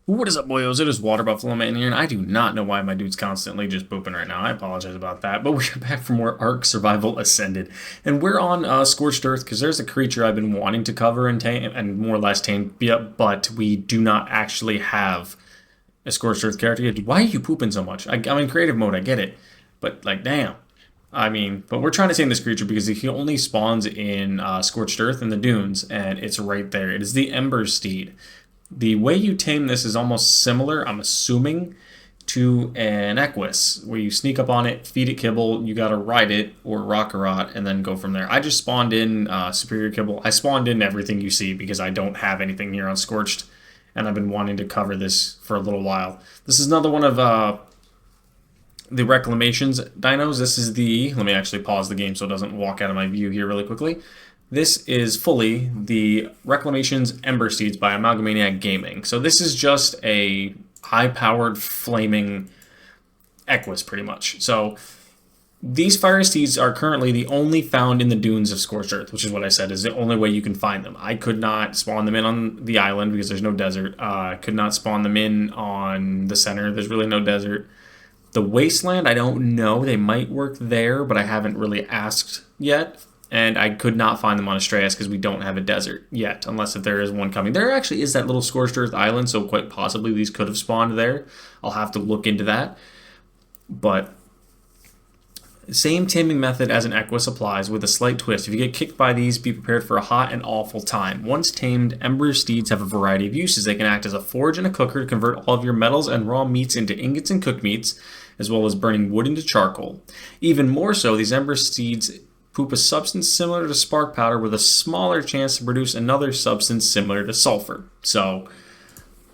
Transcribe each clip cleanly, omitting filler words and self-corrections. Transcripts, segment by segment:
What is up, boyos? It is Water Buffalo Man here, and I do not know why my dude's constantly just booping right now. I apologize about that, but we're back for more Ark Survival Ascended, and we're on Scorched Earth because there's a creature I've been wanting to cover and tame, and more or less tame, but we do not actually have a Scorched Earth character yet. Why are you pooping so much? I'm in creative mode, I get it, but like, damn. I mean, but we're trying to tame this creature because he only spawns in Scorched Earth in the dunes, and it's right there. It is the Embersteed. The way you tame this is almost similar, I'm assuming, to an Equus, where you sneak up on it, feed it kibble, you gotta ride it, or rockarot, and then go from there. I just spawned in superior kibble. I spawned in everything you see because I don't have anything here on Scorched, and I've been wanting to cover this for a little while. This is another one of the Reclamations dinos. This is the, let me actually pause the game so it doesn't walk out of my view here really quickly. This is fully the Reclamations Embersteeds by Amalgamaniac Gaming. So this is just a high-powered flaming Equus, pretty much. So these Fire Steeds are currently the only found in the dunes of Scorched Earth, which is what I said is the only way you can find them. I could not spawn them in on the island because there's no desert. I could not spawn them in on the center. There's really no desert. The Wasteland, I don't know. They might work there, but I haven't really asked yet. And I could not find them on Astraeos because we don't have a desert yet, unless if there is one coming. There actually is that little Scorched Earth island, so quite possibly these could have spawned there. I'll have to look into that. But same taming method as an Equus applies with a slight twist. If you get kicked by these, be prepared for a hot and awful time. Once tamed, Embersteeds have a variety of uses. They can act as a forge and a cooker to convert all of your metals and raw meats into ingots and cooked meats, as well as burning wood into charcoal. Even more so, these Embersteeds poop a substance similar to spark powder with a smaller chance to produce another substance similar to sulfur. So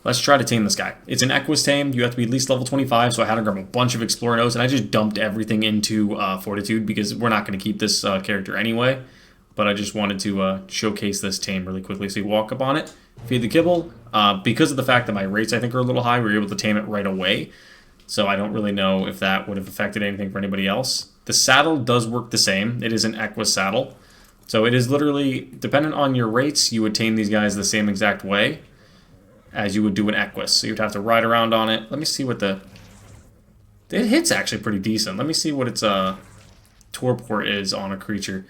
let's try to tame this guy. It's an Equus tame. You have to be at least level 25, so I had to grab a bunch of Explorer notes, and I just dumped everything into Fortitude because we're not going to keep this character anyway. But I just wanted to showcase this tame really quickly. So you walk up on it, feed the kibble. Because of the fact that my rates I think are a little high, we were able to tame it right away. So I don't really know if that would have affected anything for anybody else. The saddle does work the same. It is an Equus saddle. So it is literally, dependent on your rates, you would tame these guys the same exact way as you would do an Equus. So you'd have to ride around on it. Let me see what the... It hits actually pretty decent. Let me see what its torpor is on a creature.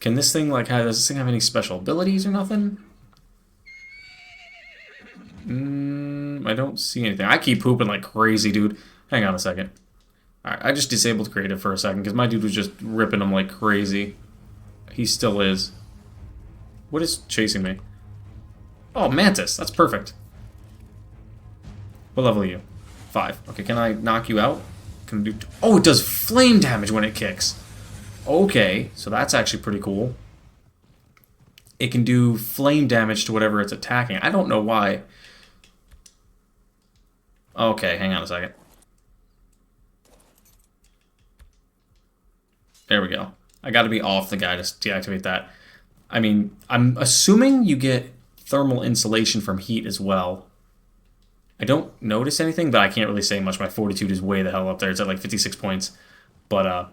Can this thing, like, does this thing have any special abilities or nothing? I don't see anything. I keep pooping like crazy, dude. Hang on a second. Alright, I just disabled creative for a second because my dude was just ripping them like crazy. He still is. What is chasing me? Oh, Mantis. That's perfect. What level are you? 5. Okay, can I knock you out? Can I do... Oh, it does flame damage when it kicks. Okay, so that's actually pretty cool. It can do flame damage to whatever it's attacking. I don't know why. Okay, hang on a second. There we go. I gotta be off the guy to deactivate that. I mean, I'm assuming you get thermal insulation from heat as well. I don't notice anything, but I can't really say much. My fortitude is way the hell up there. It's at like 56 points. But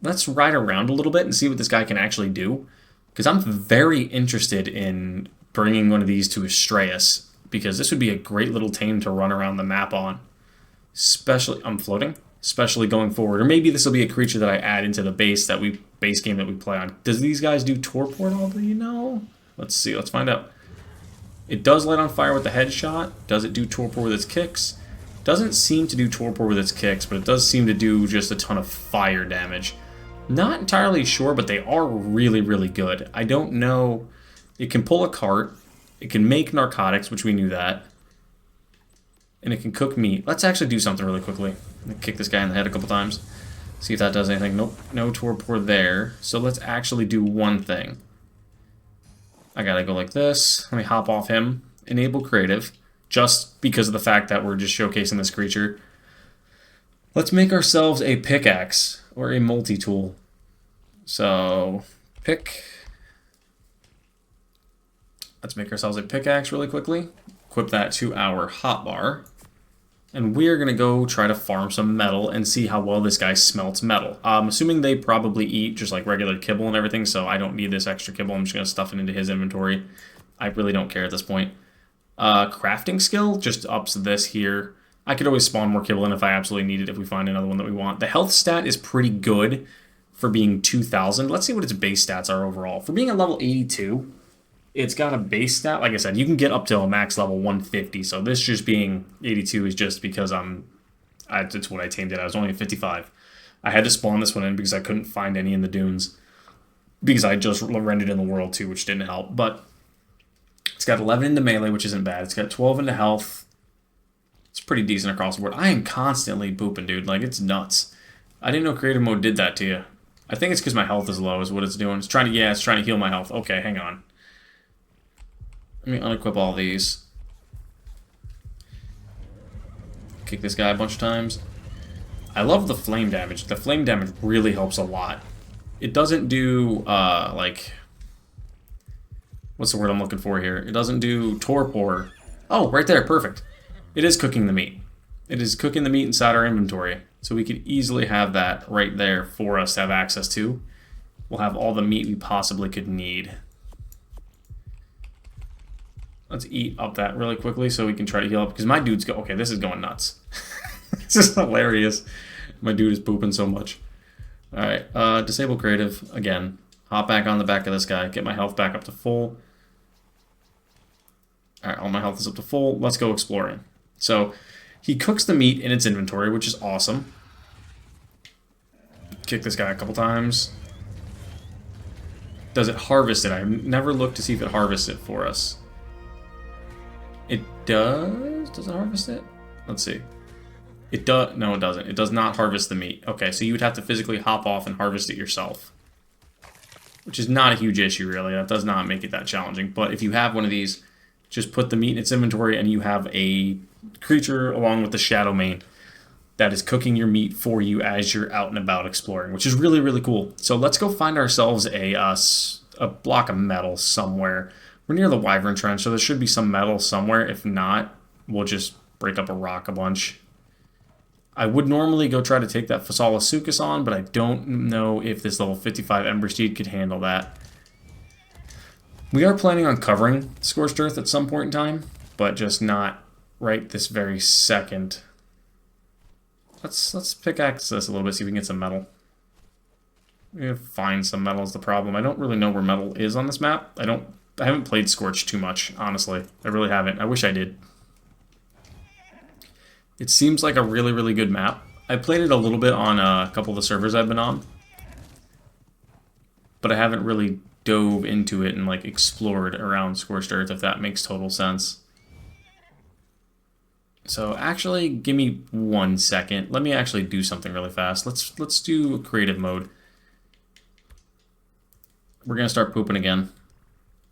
let's ride around a little bit and see what this guy can actually do. Because I'm very interested in bringing one of these to Astraeos. Because this would be a great little tame to run around the map on. Especially, I'm floating? Especially going forward. Or maybe this will be a creature that I add into the base game that we play on. Does these guys do torpor at all? Do you know? Let's see. Let's find out. It does light on fire with the headshot. Does it do torpor with its kicks? Doesn't seem to do torpor with its kicks, but it does seem to do just a ton of fire damage. Not entirely sure, but they are really, really good. I don't know. It can pull a cart. It can make narcotics, which we knew that. And it can cook meat. Let's actually do something really quickly. Kick this guy in the head a couple times. See if that does anything. Nope, no torpor there. So let's actually do one thing. I gotta go like this. Let me hop off him. Enable creative. Just because of the fact that we're just showcasing this creature. Let's make ourselves a pickaxe. Or a multi-tool. So, pick. Let's make ourselves a pickaxe really quickly. Equip that to our hotbar. And we're going to go try to farm some metal and see how well this guy smelts metal. I'm assuming they probably eat just like regular kibble and everything, so I don't need this extra kibble. I'm just going to stuff it into his inventory. I really don't care at this point. Crafting skill just ups this here. I could always spawn more kibble in if I absolutely need it if we find another one that we want. The health stat is pretty good for being 2,000. Let's see what its base stats are overall. For being a level 82, it's got a base stat. Like I said, you can get up to a max level 150. So this just being 82 is just because it's what I tamed it. I was only at 55. I had to spawn this one in because I couldn't find any in the dunes. Because I just rendered in the world too, which didn't help. But it's got 11 into melee, which isn't bad. It's got 12 into health. It's pretty decent across the board. I am constantly booping, dude. Like, it's nuts. I didn't know creative mode did that to you. I think it's because my health is low is what it's doing. It's trying to heal my health. Okay, hang on. Let me unequip all these. Kick this guy a bunch of times. I love the flame damage. The flame damage really helps a lot. It doesn't do, like... What's the word I'm looking for here? It doesn't do torpor. Oh, right there, perfect. It is cooking the meat. It is cooking the meat inside our inventory. So we could easily have that right there for us to have access to. We'll have all the meat we possibly could need. Let's eat up that really quickly so we can try to heal up. Because my dude's okay, this is going nuts. This is hilarious. My dude is pooping so much. Alright, disable creative again. Hop back on the back of this guy. Get my health back up to full. Alright, all my health is up to full. Let's go exploring. So, he cooks the meat in its inventory, which is awesome. Kick this guy a couple times. Does it harvest it? I've never looked to see if it harvests it for us. It does? Does it harvest it? Let's see. It does. No, it doesn't. It does not harvest the meat. Okay, so you would have to physically hop off and harvest it yourself. Which is not a huge issue, really. That does not make it that challenging. But if you have one of these, just put the meat in its inventory and you have a creature along with the shadow mane that is cooking your meat for you as you're out and about exploring, which is really, really cool. So let's go find ourselves a block of metal somewhere. We're near the Wyvern Trench, so there should be some metal somewhere. If not, we'll just break up a rock a bunch. I would normally go try to take that Fasala Sucus on, but I don't know if this level 55 Embersteed could handle that. We are planning on covering Scorched Earth at some point in time, but just not right this very second. Let's pickaxe this a little bit, see if we can get some metal. We're gonna find some metal is the problem. I don't really know where metal is on this map. I haven't played Scorched too much, honestly. I really haven't. I wish I did. It seems like a really, really good map. I played it a little bit on a couple of the servers I've been on, but I haven't really dove into it and like explored around Scorched Earth, if that makes total sense. So actually, give me 1 second. Let me actually do something really fast. Let's do creative mode. We're gonna start pooping again.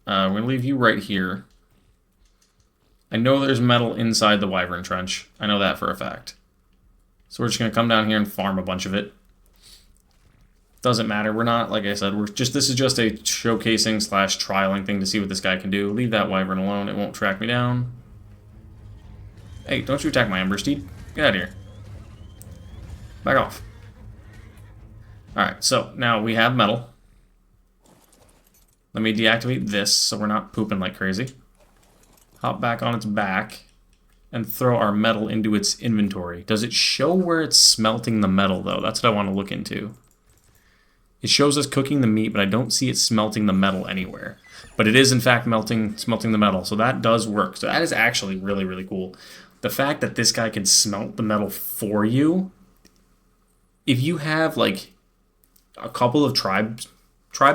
We're gonna leave you right here. I know there's metal inside the Wyvern Trench. I know that for a fact. So we're just gonna come down here and farm a bunch of it. Doesn't matter. We're not, like I said, this is just a showcasing / trialing thing to see what this guy can do. Leave that Wyvern alone. It won't track me down. Hey, don't you attack my Embersteed. Get out of here. Back off. Alright, so now we have metal. Let me deactivate this so we're not pooping like crazy. Hop back on its back and throw our metal into its inventory. Does it show where it's smelting the metal, though? That's what I want to look into. It shows us cooking the meat, but I don't see it smelting the metal anywhere. But it is, in fact, smelting the metal, so that does work. So that is actually really, really cool. The fact that this guy can smelt the metal for you, if you have, like, a couple of tribe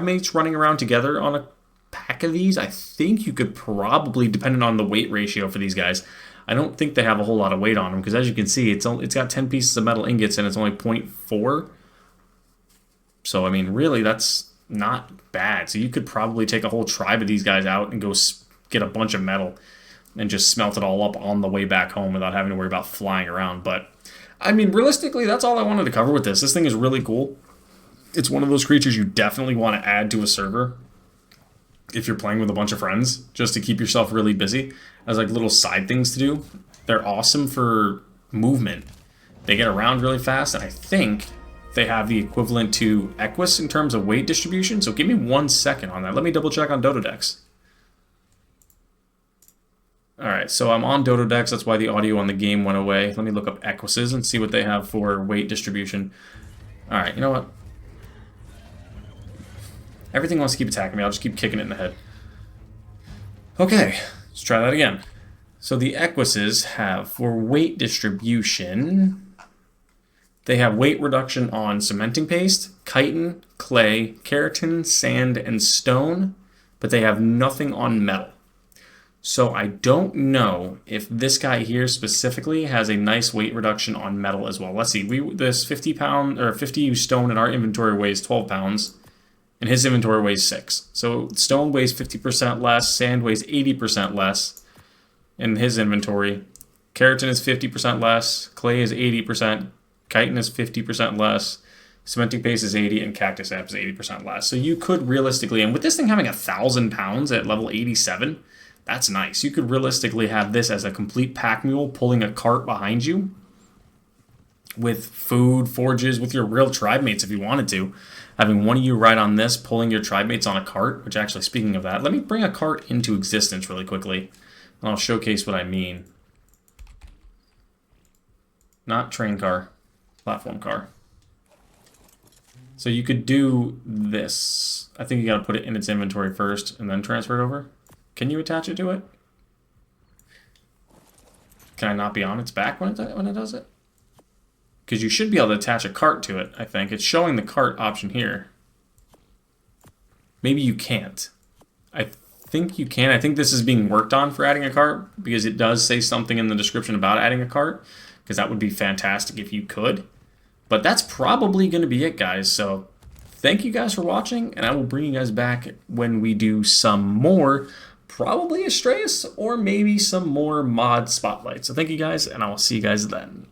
mates running around together on a pack of these, I think you could probably, depending on the weight ratio for these guys, I don't think they have a whole lot of weight on them, because as you can see, it's got 10 pieces of metal ingots and it's only 0.4. So, I mean, really, that's not bad. So you could probably take a whole tribe of these guys out and go get a bunch of metal and just smelt it all up on the way back home without having to worry about flying around. But, I mean, realistically, that's all I wanted to cover with this. This thing is really cool. It's one of those creatures you definitely want to add to a server if you're playing with a bunch of friends, just to keep yourself really busy as like little side things to do. They're awesome for movement. They get around really fast, and I think they have the equivalent to Equus in terms of weight distribution. So give me 1 second on that. Let me double check on Dododex. Alright, so I'm on Dodo Decks, that's why the audio on the game went away. Let me look up Equises and see what they have for weight distribution. Alright, you know what? Everything wants to keep attacking me, I'll just keep kicking it in the head. Okay, let's try that again. So the Equises have, for weight distribution, they have weight reduction on cementing paste, chitin, clay, keratin, sand, and stone, but they have nothing on metal. So I don't know if this guy here specifically has a nice weight reduction on metal as well. Let's see, this 50 pound or 50 stone in our inventory weighs 12 pounds, and his inventory weighs 6. So stone weighs 50% less, sand weighs 80% less in his inventory. Keratin is 50% less, clay is 80%, chitin is 50% less, cementing paste is 80, and cactus sap is 80% less. So you could realistically, and with this thing having 1,000 pounds at level 87, that's nice. You could realistically have this as a complete pack mule pulling a cart behind you with food, forges, with your real tribe mates if you wanted to. Having one of you ride on this, pulling your tribe mates on a cart, which actually, speaking of that, let me bring a cart into existence really quickly, and I'll showcase what I mean. Not train car, platform car. So you could do this. I think you gotta put it in its inventory first and then transfer it over. Can you attach it to it? Can I not be on its back when it does it? Because you should be able to attach a cart to it, I think. It's showing the cart option here. Maybe you can't. I think you can. I think this is being worked on for adding a cart, because it does say something in the description about adding a cart, because that would be fantastic if you could. But that's probably going to be it, guys. So thank you guys for watching, and I will bring you guys back when we do some more, probably Astraeos, or maybe some more mod spotlights. So thank you guys, and I will see you guys then.